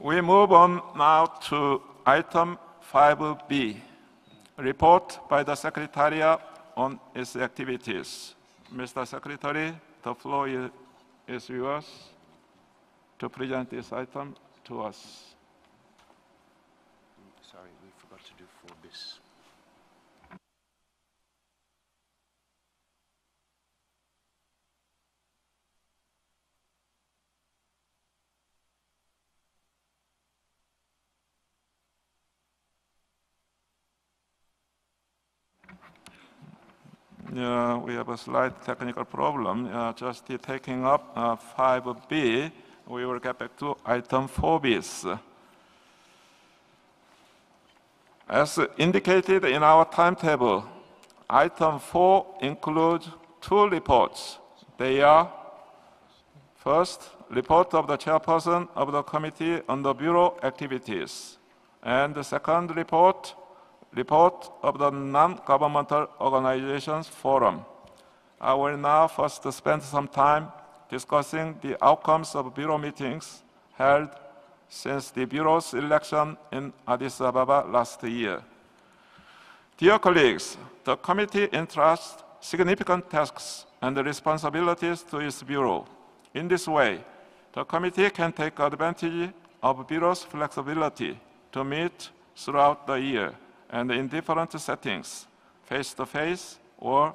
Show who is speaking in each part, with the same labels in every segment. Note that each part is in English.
Speaker 1: We move on now to item 5B, report by the Secretariat on its activities. Mr. Secretary, the floor is yours to present this item to us.
Speaker 2: Sorry, we forgot to do 4bis.
Speaker 1: We have a slight technical problem. Just taking up 5B, we will get back to item 4bis. As indicated in our timetable, item 4 includes 2 reports. They are, first, report of the chairperson of the Committee on the Bureau activities, and the second report of the Non-Governmental Organizations Forum. I will now first spend some time discussing the outcomes of Bureau meetings held since the Bureau's election in Addis Ababa last year. Dear colleagues, the committee entrusts significant tasks and responsibilities to its Bureau. In this way, the committee can take advantage of Bureau's flexibility to meet throughout the year and in different settings, face-to-face or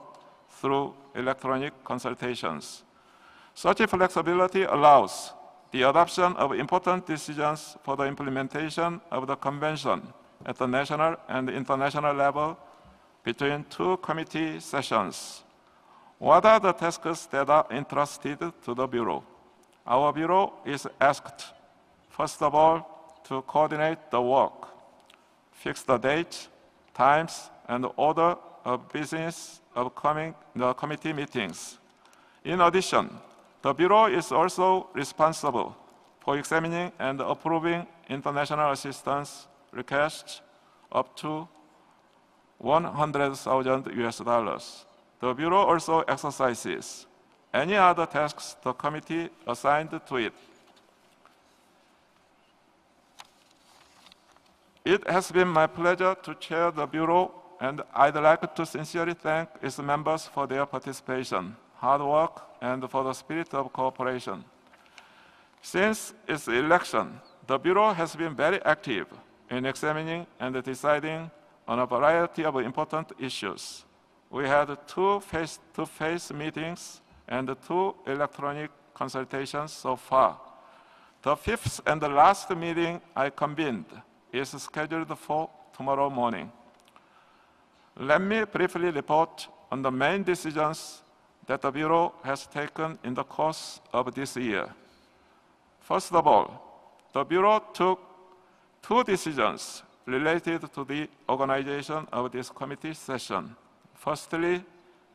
Speaker 1: through electronic consultations. Such flexibility allows the adoption of important decisions for the implementation of the convention at the national and international level between 2 committee sessions. What are the tasks that are entrusted to the Bureau? Our Bureau is asked, first of all, to coordinate the work, fix the dates, times, and order of business of the committee meetings. In addition, the Bureau is also responsible for examining and approving international assistance requests up to $100,000. The Bureau also exercises any other tasks the committee assigned to it. It has been my pleasure to chair the Bureau, and I'd like to sincerely thank its members for their participation, hard work, and for the spirit of cooperation. Since its election, the Bureau has been very active in examining and deciding on a variety of important issues. We had 2 face-to-face meetings and 2 electronic consultations so far. The 5th and the last meeting I convened is scheduled for tomorrow morning. Let me briefly report on the main decisions that the Bureau has taken in the course of this year. First of all, the Bureau took 2 decisions related to the organization of this committee session. Firstly,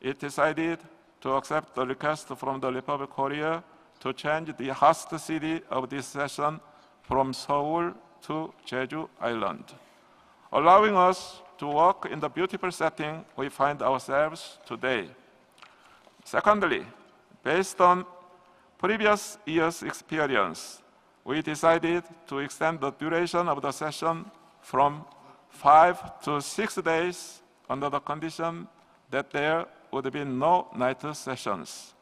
Speaker 1: it decided to accept the request from the Republic of Korea to change the host city of this session from Seoul to Jeju Island, allowing us to work in the beautiful setting we find ourselves today. Secondly, based on previous year's experience, we decided to extend the duration of the session from 5 to 6 days under the condition that there would be no night sessions.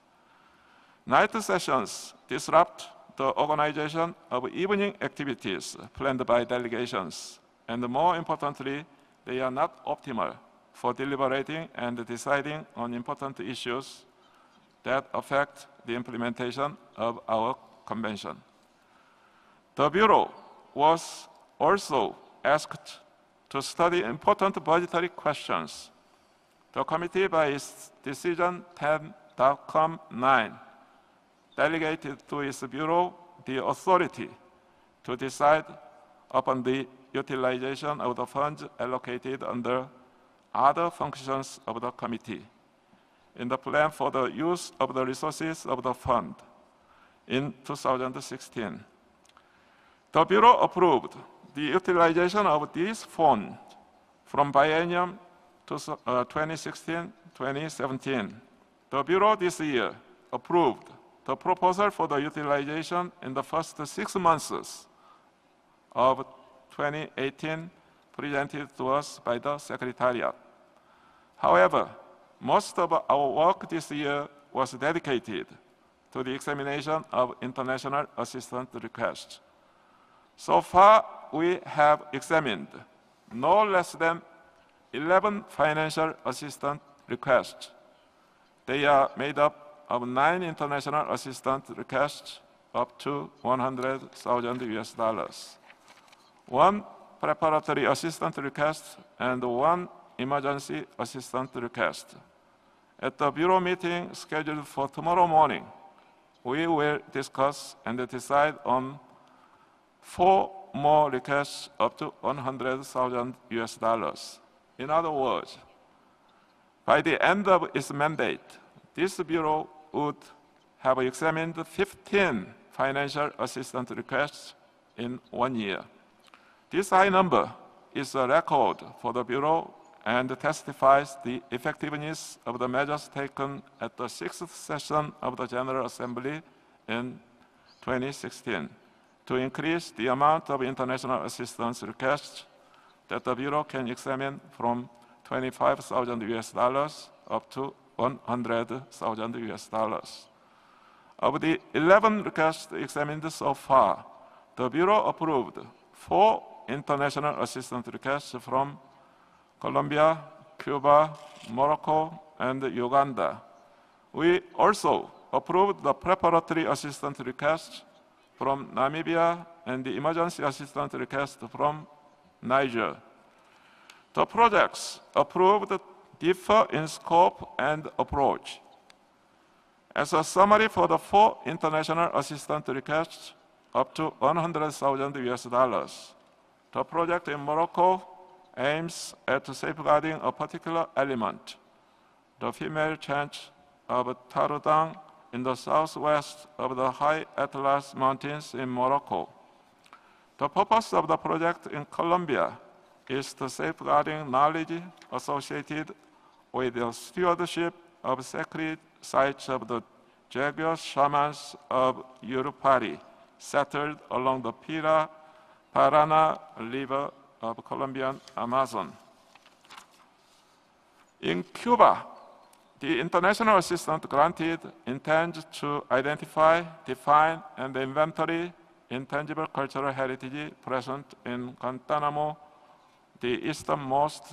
Speaker 1: Night sessions disrupt the organization of evening activities planned by delegations, and more importantly, they are not optimal for deliberating and deciding on important issues that affect the implementation of our convention. The Bureau was also asked to study important budgetary questions. The committee, by its decision 10.9, delegated to its Bureau the authority to decide upon the utilization of the funds allocated under other functions of the committee in the plan for the use of the resources of the fund in 2016. The Bureau approved the utilization of these funds from biennium to 2016-2017. The Bureau this year approved the proposal for the utilization in the first 6 months of 2018 presented to us by the Secretariat. However, most of our work this year was dedicated to the examination of international assistance requests. So far, we have examined no less than 11 financial assistance requests. They are made up of 9 international assistance requests up to $100,000, 1 preparatory assistance request, and 1 emergency assistance request. At the Bureau meeting scheduled for tomorrow morning, we will discuss and decide on 4 more requests up to $100,000. In other words, by the end of its mandate, this Bureau would have examined 15 financial assistance requests in 1 year. This high number is a record for the Bureau and testifies the effectiveness of the measures taken at the 6th session of the General Assembly in 2016 to increase the amount of international assistance requests that the Bureau can examine from $25,000 up to $100,000. Of the 11 requests examined so far, the Bureau approved 4 international assistance requests from Colombia, Cuba, Morocco, and Uganda. We also approved the preparatory assistance request from Namibia and the emergency assistance request from Niger. The projects approved differ in scope and approach. As a summary for the 4 international assistance requests up to $100,000, the project in Morocco aims at safeguarding a particular element, the female change of Tarudang in the southwest of the High Atlas Mountains in Morocco. The purpose of the project in Colombia is the safeguarding knowledge associated with the stewardship of sacred sites of the Jeju shamans of Yurupari, settled along the Parana River of Colombian Amazon. In Cuba, the international assistance granted intends to identify, define, and inventory intangible cultural heritage present in Guantanamo, the easternmost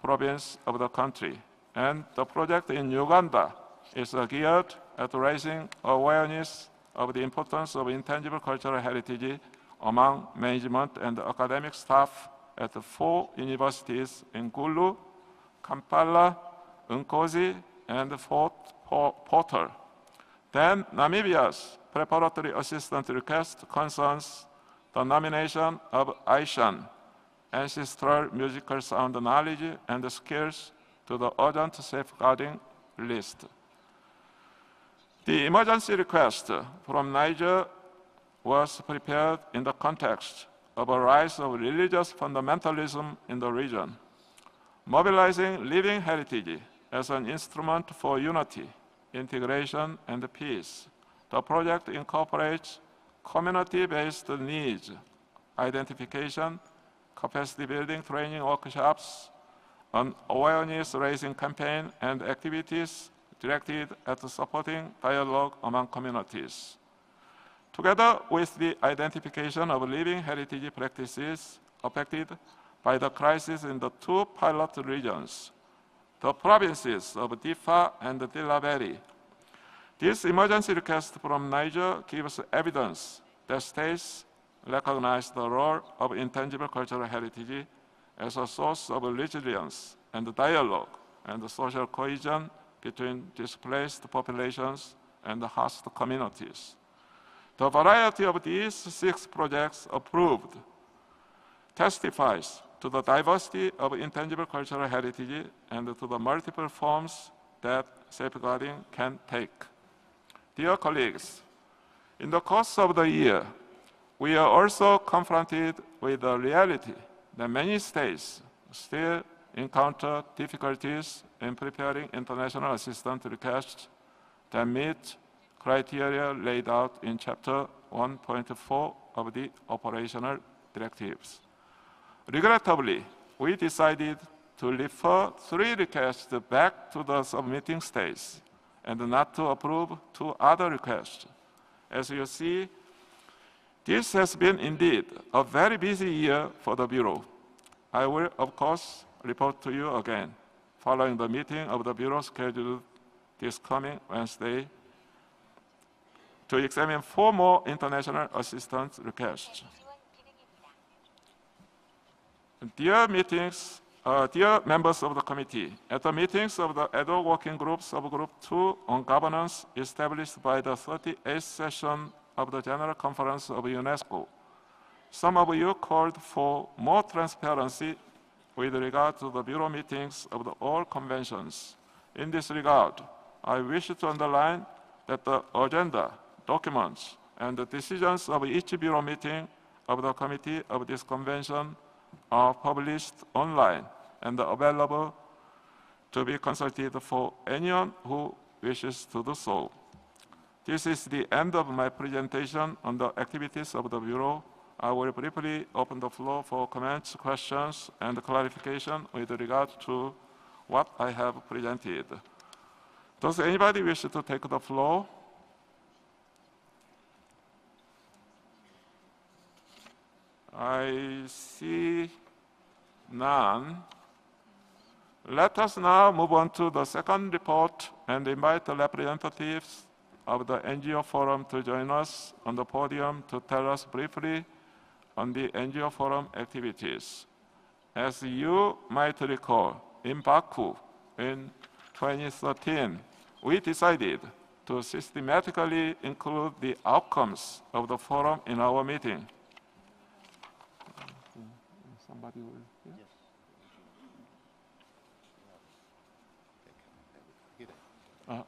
Speaker 1: province of the country. And the project in Uganda is geared at raising awareness of the importance of intangible cultural heritage among management and academic staff at 4 universities in Gulu, Kampala, Nkosi, and Fort Portal. Then Namibia's preparatory assistance request concerns the nomination of Aishan, ancestral musical sound knowledge and skills, to the urgent safeguarding list. The emergency request from Niger was prepared in the context of a rise of religious fundamentalism in the region. Mobilizing living heritage as an instrument for unity, integration, and peace, the project incorporates community-based needs identification, capacity building training workshops, an awareness-raising campaign, and activities directed at supporting dialogue among communities. Together with the identification of living heritage practices affected by the crisis in the 2 pilot regions, the provinces of Diffa and Tillaberi, this emergency request from Niger gives evidence that states recognize the role of intangible cultural heritage as a source of resilience and dialogue and social cohesion between displaced populations and host communities. The variety of these 6 projects approved testifies to the diversity of intangible cultural heritage and to the multiple forms that safeguarding can take. Dear colleagues, in the course of the year, we are also confronted with the reality that many states still encounter difficulties in preparing international assistance requests that meet criteria laid out in Chapter 1.4 of the Operational directives. Regrettably, we decided to refer 3 requests back to the submitting stage and not to approve 2 other requests. As you see, this has been indeed a very busy year for the Bureau. I will, of course, report to you again following the meeting of the Bureau scheduled this coming Wednesday to examine 4 more international assistance requests. Dear members of the committee, at the meetings of the ad hoc working groups of Group 2 on governance established by the 38th session of the General Conference of UNESCO, some of you called for more transparency with regard to the Bureau meetings of all conventions. In this regard, I wish to underline that the agenda, documents, and the decisions of each Bureau meeting of the committee of this convention are published online and available to be consulted for anyone who wishes to do so. This is the end of my presentation on the activities of the Bureau. I will briefly open the floor for comments, questions, and clarification with regard to what I have presented. Does anybody wish to take the floor? I see none. Let us now move on to the second report and invite the representatives of the NGO Forum to join us on the podium to tell us briefly on the NGO Forum activities. As you might recall, in Baku in 2013, we decided to systematically include the outcomes of the forum in our meeting. Somebody will, yeah? Yes.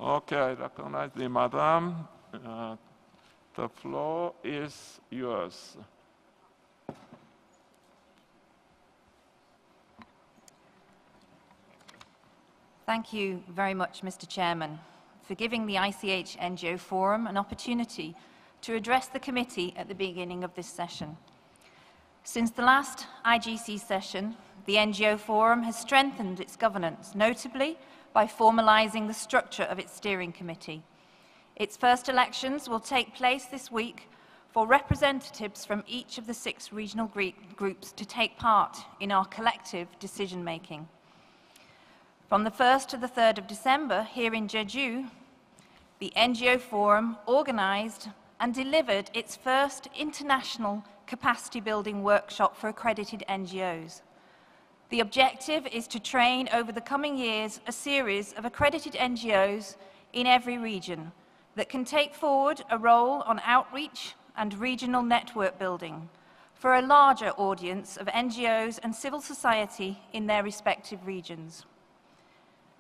Speaker 1: Okay, I recognize the madam. The floor is yours.
Speaker 3: Thank you very much, Mr. Chairman, for giving the ICH NGO Forum an opportunity to address the committee at the beginning of this session. Since the last IGC session, the NGO Forum has strengthened its governance, notably by formalising the structure of its steering committee. Its first elections will take place this week for representatives from each of the 6 regional groups to take part in our collective decision-making. From the 1st to the 3rd of December, here in Jeju, the NGO Forum organised and delivered its first international capacity building workshop for accredited NGOs. The objective is to train over the coming years a series of accredited NGOs in every region that can take forward a role on outreach and regional network building for a larger audience of NGOs and civil society in their respective regions.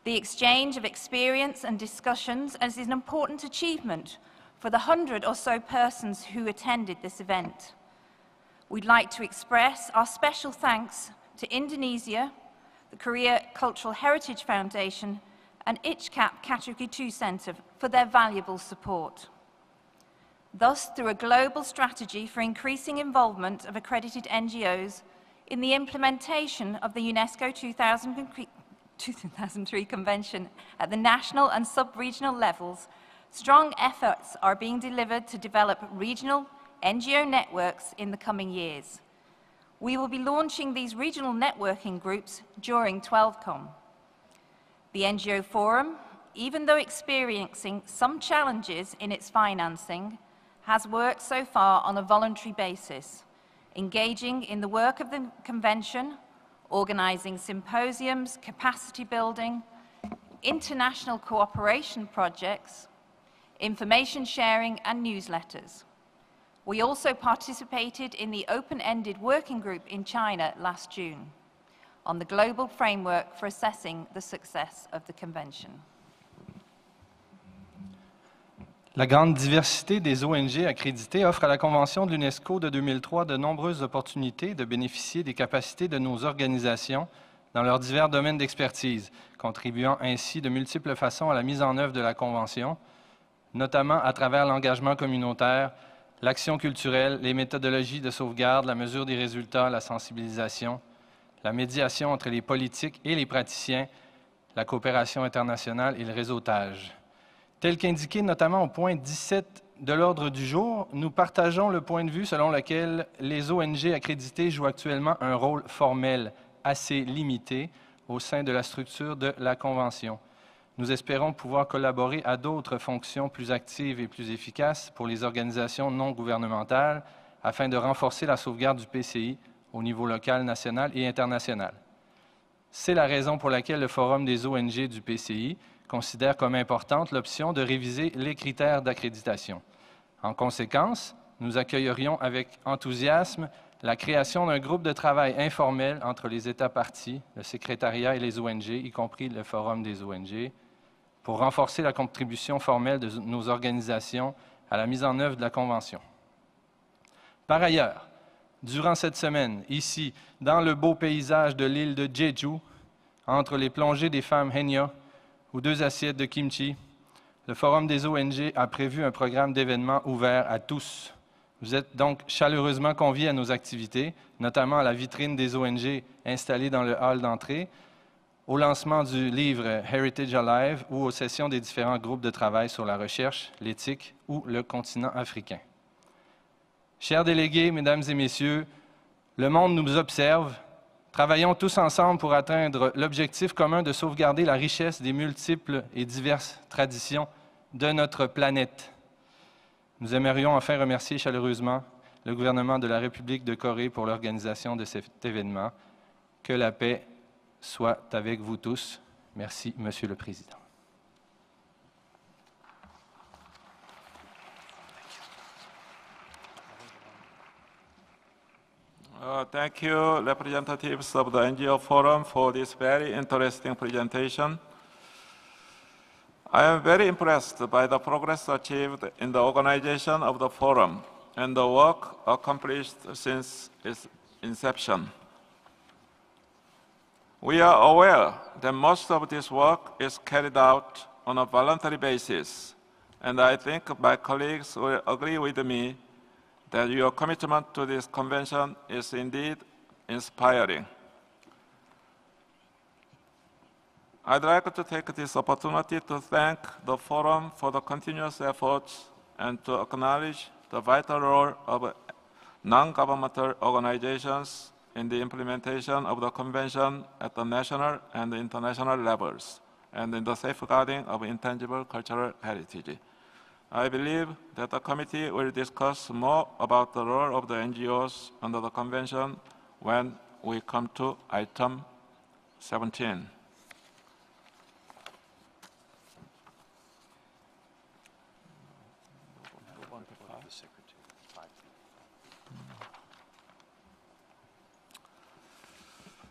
Speaker 3: The exchange of experience and discussions is an important achievement for the 100 or so persons who attended this event. We'd like to express our special thanks to Indonesia, the Korea Cultural Heritage Foundation, and ICHCAP Category 2 Centre for their valuable support. Thus, through a global strategy for increasing involvement of accredited NGOs in the implementation of the UNESCO 2003 Convention at the national and sub-regional levels, strong efforts are being delivered to develop regional NGO networks in the coming years. We will be launching these regional networking groups during 12Com. The NGO Forum, even though experiencing some challenges in its financing, has worked so far on a voluntary basis, engaging in the work of the convention, organising symposiums, capacity building, international cooperation projects, information sharing and newsletters. We also participated in the open-ended working group in China last June on the global framework for assessing the success of the convention.
Speaker 4: La grande diversité des ONG accréditées offre à la Convention de l'UNESCO de 2003 de nombreuses opportunités de bénéficier des capacités de nos organisations dans leurs divers domaines d'expertise, contribuant ainsi de multiples façons à la mise en œuvre de la Convention, notamment à travers l'engagement communautaire, l'action culturelle, les méthodologies de sauvegarde, la mesure des résultats, la sensibilisation, la médiation entre les politiques et les praticiens, la coopération internationale et le réseautage. Tel qu'indiqué notamment au point 17 de l'ordre du jour, nous partageons le point de vue selon lequel les ONG accréditées jouent actuellement un rôle formel assez limité au sein de la structure de la Convention. Nous espérons pouvoir collaborer à d'autres fonctions plus actives et plus efficaces pour les organisations non gouvernementales afin de renforcer la sauvegarde du PCI au niveau local, national et international. C'est la raison pour laquelle le Forum des ONG du PCI considère comme importante l'option de réviser les critères d'accréditation. En conséquence, nous accueillerions avec enthousiasme la création d'un groupe de travail informel entre les États parties, le secrétariat et les ONG, y compris le Forum des ONG, pour renforcer la contribution formelle de nos organisations à la mise en œuvre de la Convention. Par ailleurs, durant cette semaine, ici, dans le beau paysage de l'île de Jeju, entre les plongées des femmes Haenyeo ou 2 assiettes de kimchi, le Forum des ONG a prévu un programme d'événements ouvert à tous. Vous êtes donc chaleureusement conviés à nos activités, notamment à la vitrine des ONG installée dans le hall d'entrée, au lancement du livre Heritage Alive ou aux sessions des différents groupes de travail sur la recherche, l'éthique ou le continent africain. Chers délégués, mesdames et messieurs, le monde nous observe. Travaillons tous ensemble pour atteindre l'objectif commun de sauvegarder la richesse des multiples et diverses traditions de notre planète. Nous aimerions enfin remercier chaleureusement le gouvernement de la République de Corée pour l'organisation de cet événement. Que la paix soit avec vous tous. Merci, Monsieur le Président.
Speaker 1: Thank you, representatives of the NGO Forum, for this very interesting presentation. I am very impressed by the progress achieved in the organization of the forum and the work accomplished since its inception. We are aware that most of this work is carried out on a voluntary basis, and I think my colleagues will agree with me that your commitment to this convention is indeed inspiring. I'd like to take this opportunity to thank the Forum for the continuous efforts and to acknowledge the vital role of non-governmental organizations in the implementation of the Convention at the national and international levels, and in the safeguarding of intangible cultural heritage. I believe that the committee will discuss more about the role of the NGOs under the Convention when we come to item 17.